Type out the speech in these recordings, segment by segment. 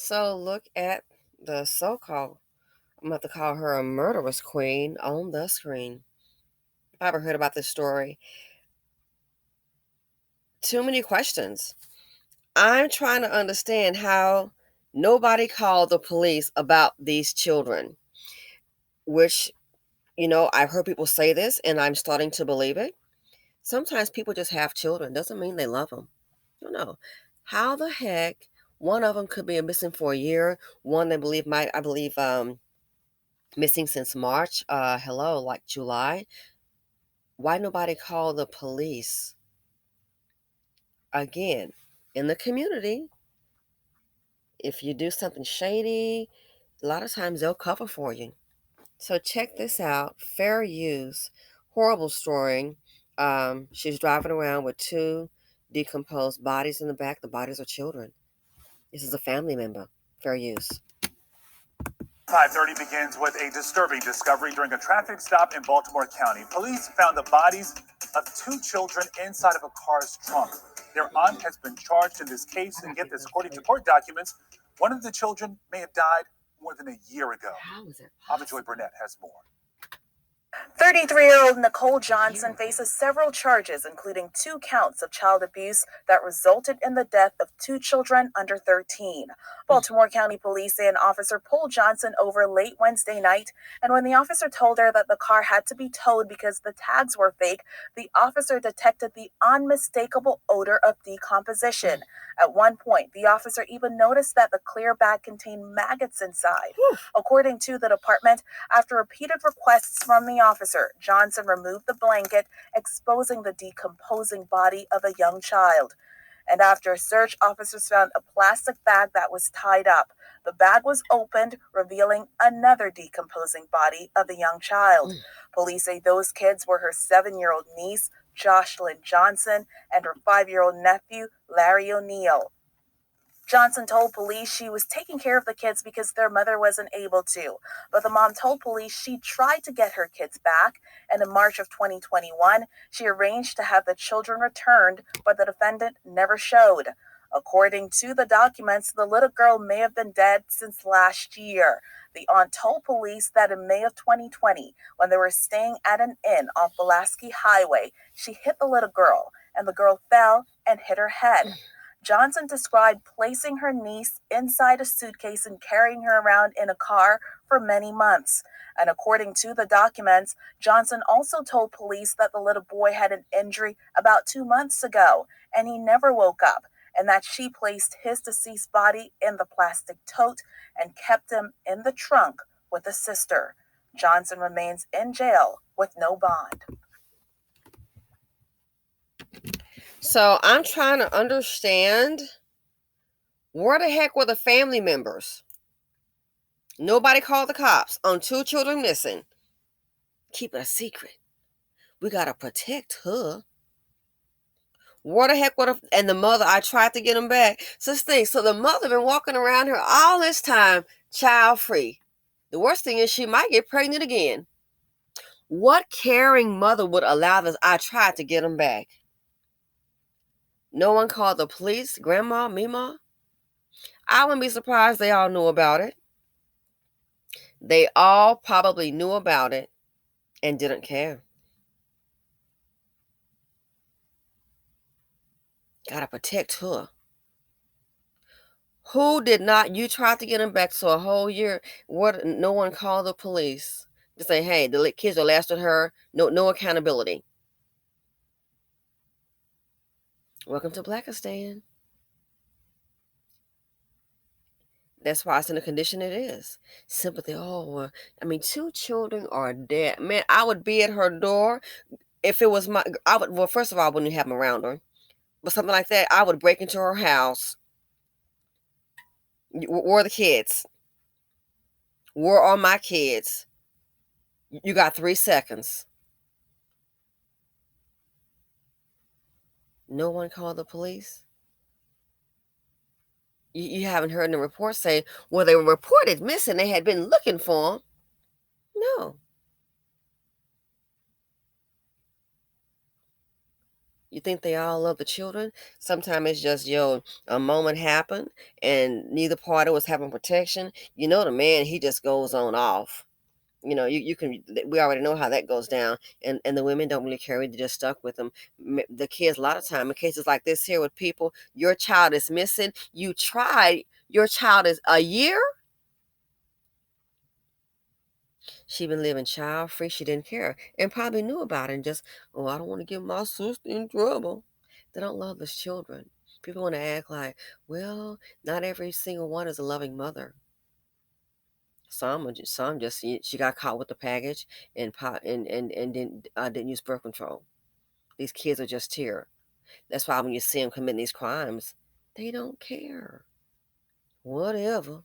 So look at the so-called, I'm about to call her a murderous queen on the screen. I ever heard about this story. Too many questions. I'm trying to understand how nobody called the police about these children, which, I've heard people say this and I'm starting to believe it. Sometimes people just have children. Doesn't mean they love them. You know, how the heck one of them could be missing for a year. One they believe I believe, missing since March. Hello, like July. Why nobody call the police? Again, in the community, if you do something shady, a lot of times they'll cover for you. So check this out. Fair use. Horrible story. She's driving around with two decomposed bodies in the back. The bodies are children. This is a family member. Fair use. 5:30 begins with a disturbing discovery during a traffic stop in Baltimore County. Police found the bodies of two children inside of a car's trunk. Their aunt has been charged in this case, and get this, according to court documents, one of the children may have died more than a year ago. How is it Joy Burnett has more. 33-year-old Nicole Johnson faces several charges, including 2 counts of child abuse that resulted in the death of 2 children under 13. Baltimore County Police say an officer pulled Johnson over late Wednesday night, and when the officer told her that the car had to be towed because the tags were fake, the officer detected the unmistakable odor of decomposition. At one point, the officer even noticed that the clear bag contained maggots inside. According to the department, after repeated requests from the officer, Johnson removed the blanket, exposing the decomposing body of a young child. And after a search, officers found a plastic bag that was tied up. The bag was opened, revealing another decomposing body of a young child. Police say those kids were her 7-year-old niece, Jocelyn Johnson, and her 5-year-old nephew, Larry O'Neill. Johnson told police she was taking care of the kids because their mother wasn't able to. But the mom told police she tried to get her kids back, and in March of 2021, she arranged to have the children returned, but the defendant never showed. According to the documents, the little girl may have been dead since last year. The aunt told police that in May of 2020, when they were staying at an inn off Pulaski Highway, she hit the little girl, and the girl fell and hit her head. Johnson described placing her niece inside a suitcase and carrying her around in a car for many months. And according to the documents, Johnson also told police that the little boy had an injury about 2 months ago, and he never woke up, and that she placed his deceased body in the plastic tote and kept him in the trunk with a sister. Johnson remains in jail with no bond. So I'm trying to understand, where the heck were the family members? Nobody called the cops on 2 children missing. Keep it a secret. We gotta protect her. Where the heck were and the mother? I tried to get them back. So the mother been walking around here all this time, child free. The worst thing is she might get pregnant again. What caring mother would allow this? I tried to get them back. No one called the police, grandma, Mima. I wouldn't be surprised they all knew about it. They all probably knew about it and didn't care. Gotta protect her. Who did not? You tried to get them back so a whole year. What? No one called the police to say, hey, the kids are last with her. No accountability. Welcome to Blackistan. That's why it's in the condition it is. Sympathy. Oh, 2 children are dead. Man, I would be at her door if it was my. I would. Well, first of all, I wouldn't have them around her, but something like that, I would break into her house. Where are the kids? Where are my kids? You got 3 seconds. No one called the police. You haven't heard the report say, well, they were reported missing. They had been looking for them. No. You think they all love the children? Sometimes it's just, a moment happened and neither party was having protection. The man, he just goes on off. You can, we already know how that goes down. And the women don't really care. They're just stuck with them. The kids, a lot of time, in cases like this here with people, your child is missing. You tried, your child is a year. She been living child free. She didn't care and probably knew about it and just, oh, I don't want to get my sister in trouble. They don't love those children. People want to act like, well, not every single one is a loving mother. Some just she got caught with the package and didn't use birth control. These kids are just here. That's why when you see them committing these crimes, they don't care. Whatever.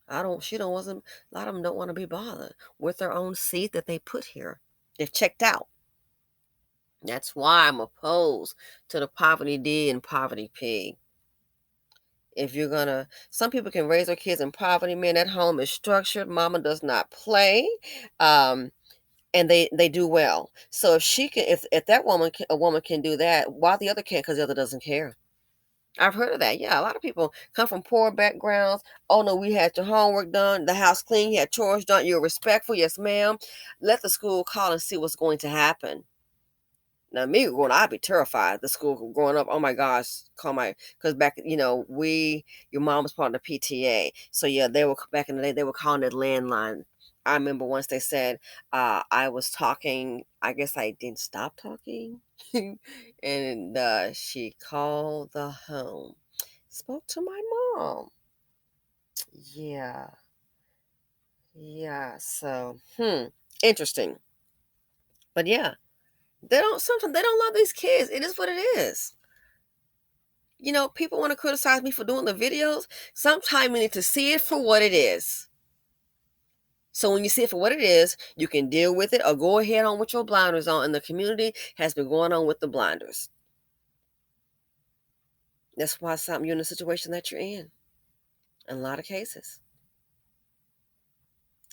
I don't. She don't wasn't. A lot of them don't want to be bothered with their own seed that they put here. They've checked out. That's why I'm opposed to the poverty D and poverty P. If you're gonna, some people can raise their kids in poverty. Man, that home is structured. Mama does not play, um, and they do well. So if she can, if that woman, a woman can do that, why the other can't? Because the other doesn't care. I've heard of that. Yeah, a lot of people come from poor backgrounds. Oh no, we had your homework done, the house clean, you had chores done. You're respectful, yes, ma'am. Let the school call and see what's going to happen. Now, me growing up, I'd be terrified. The school growing up, oh my gosh, because back, your mom was part of the PTA. So yeah, they were, back in the day, they were calling it landline. I remember once they said, I was talking, I guess I didn't stop talking. And she called the home, spoke to my mom. Yeah, yeah. So, interesting. But yeah, sometimes they don't love these kids. It is what it is. People want to criticize me for doing the videos. Sometimes we need to see it for what it is. So when you see it for what it is, you can deal with it or go ahead on with your blinders on. And the community has been going on with the blinders. That's why you're in the situation that you're in a lot of cases.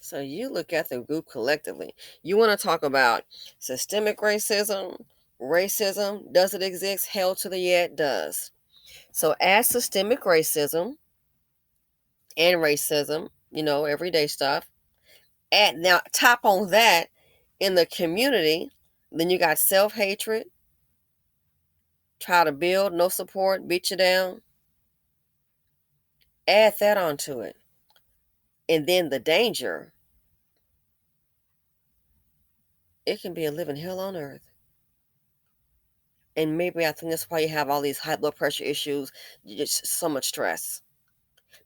So you look at the group collectively. You want to talk about systemic racism. Racism, does it exist? Hell to the yeah, it does. So add systemic racism and racism, everyday stuff. Add now top on that in the community, then you got self-hatred, try to build, no support, beat you down. Add that onto it. And then the danger, it can be a living hell on earth. And maybe I think that's why you have all these high blood pressure issues, just so much stress.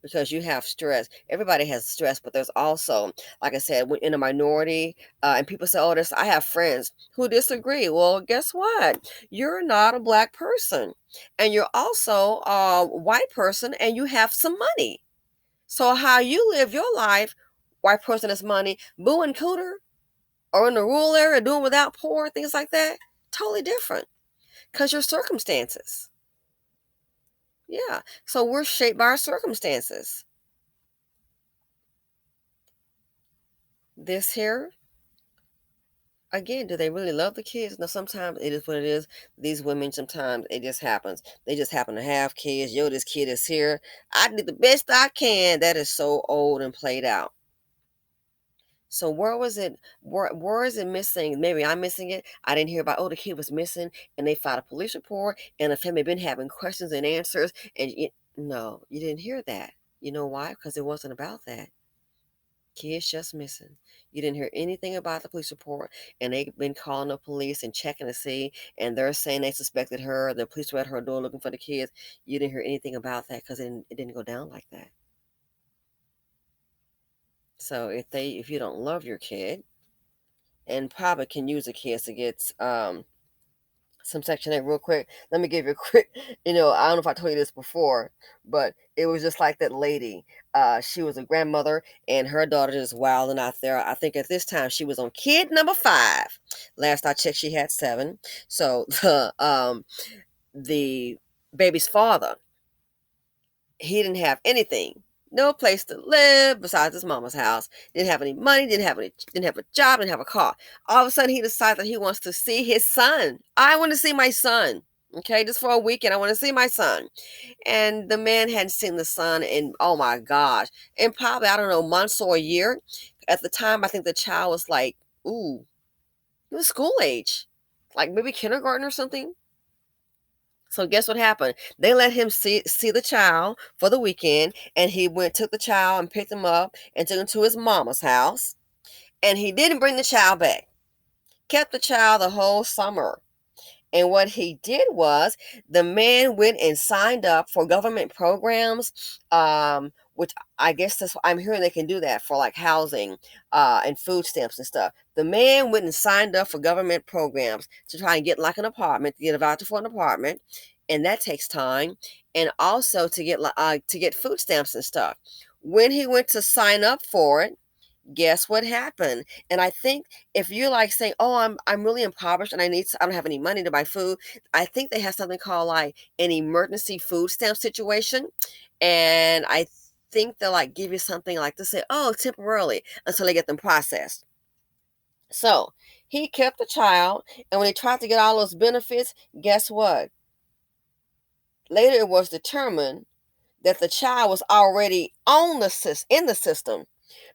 Because you have stress. Everybody has stress, but there's also, like I said, in a minority, and people say, "Oh, this." I have friends who disagree. Well, guess what? You're not a black person, and you're also a white person, and you have some money. So how you live your life, white person has money, boo and cooter, or in the rural area doing without poor, things like that, totally different. Because your circumstances. Yeah. So we're shaped by our circumstances. This here, again, do they really love the kids? No, sometimes it is what it is. These women, sometimes it just happens. They just happen to have kids. Yo, this kid is here. I did the best I can. That is so old and played out. So where was it? Where is it missing? Maybe I'm missing it. I didn't hear about, oh, the kid was missing and they filed a police report and the family been having questions and answers. And no, you didn't hear that. You know why? Because it wasn't about that. Kids just missing. You didn't hear anything about the police report, and they've been calling the police and checking to see, and they're saying they suspected her. The police were at her door looking for the kids. You didn't hear anything about that because it didn't go down like that. So if you don't love your kid, and probably can use the kids to get some Section 8 real quick. Let me give you a quick, I don't know if I told you this before, but it was just like that lady. She was a grandmother and her daughter is wilding out there. I think at this time she was on kid number 5. Last I checked, she had 7. So the baby's father, he didn't have anything. no place to live besides his mama's house. Didn't have any money, didn't have a job, didn't have a car. All of a sudden, he decides that he wants to see his son. I want to see my son. Okay, just for a weekend, I want to see my son. And the man hadn't seen the son in, oh my gosh, in probably, I don't know, months or a year. At the time, I think the child was like, ooh, he was school age, like maybe kindergarten or something. So guess what happened? They let him see the child for the weekend, and he took the child and picked him up and took him to his mama's house. And he didn't bring the child back. Kept the child the whole summer. And what he did was the man went and signed up for government programs, which I guess I'm hearing they can do that for like housing and food stamps and stuff. The man went and signed up for government programs to try and get like an apartment, to get a voucher for an apartment, and that takes time, and also to get food stamps and stuff. When he went to sign up for it, guess what happened? And I think if you're like saying, "Oh, I'm really impoverished and I don't have any money to buy food," I think they have something called like an emergency food stamp situation, and I think they'll like give you something like to say, "Oh, temporarily," until they get them processed. So he kept the child, and when he tried to get all those benefits, guess what? Later, it was determined that the child was already in the system,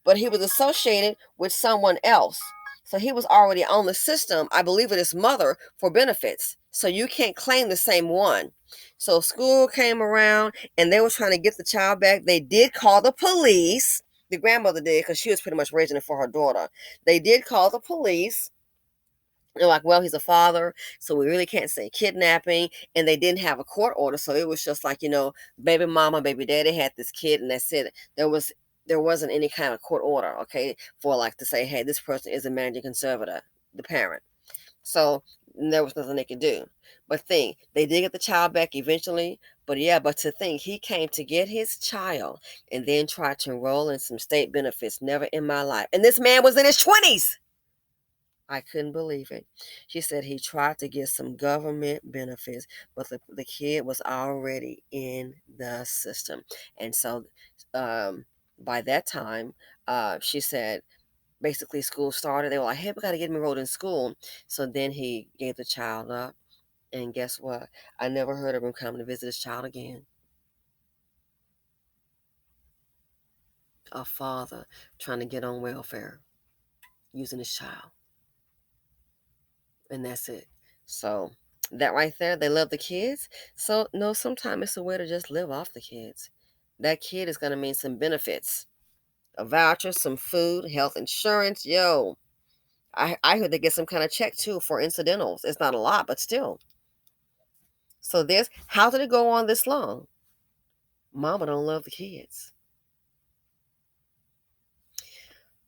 but he was associated with someone else. So he was already on the system, I believe, with his mother for benefits. So you can't claim the same one. So school came around and they were trying to get the child back. They did call the police. The grandmother did, because she was pretty much raising it for her daughter. They did call the police. They're like, well, he's a father, so we really can't say kidnapping. And they didn't have a court order, so it was just like, baby mama, baby daddy had this kid, and that's it. There wasn't any kind of court order, okay, for like to say, hey, this person is a managing conservator, the parent. So there was nothing they could do. But they did get the child back eventually. But yeah, but to think he came to get his child and then tried to enroll in some state benefits. Never in my life. And this man was in his 20s. I couldn't believe it. She said he tried to get some government benefits, but the kid was already in the system. And so by that time, she said, basically school started. They were like, hey, we got to get him enrolled in school. So then he gave the child up. And guess what? I never heard of him coming to visit his child again. A father trying to get on welfare using his child. And that's it. So that right there, they love the kids. So no, sometimes it's a way to just live off the kids. That kid is going to mean some benefits, a voucher, some food, health insurance. Yo, I heard they get some kind of check too for incidentals. It's not a lot, but still. So how did it go on this long? Mama don't love the kids.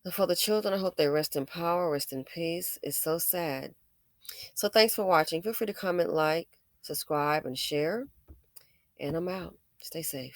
And for the children, I hope they rest in power, rest in peace. It's so sad. So thanks for watching. Feel free to comment, like, subscribe, and share. And I'm out. Stay safe.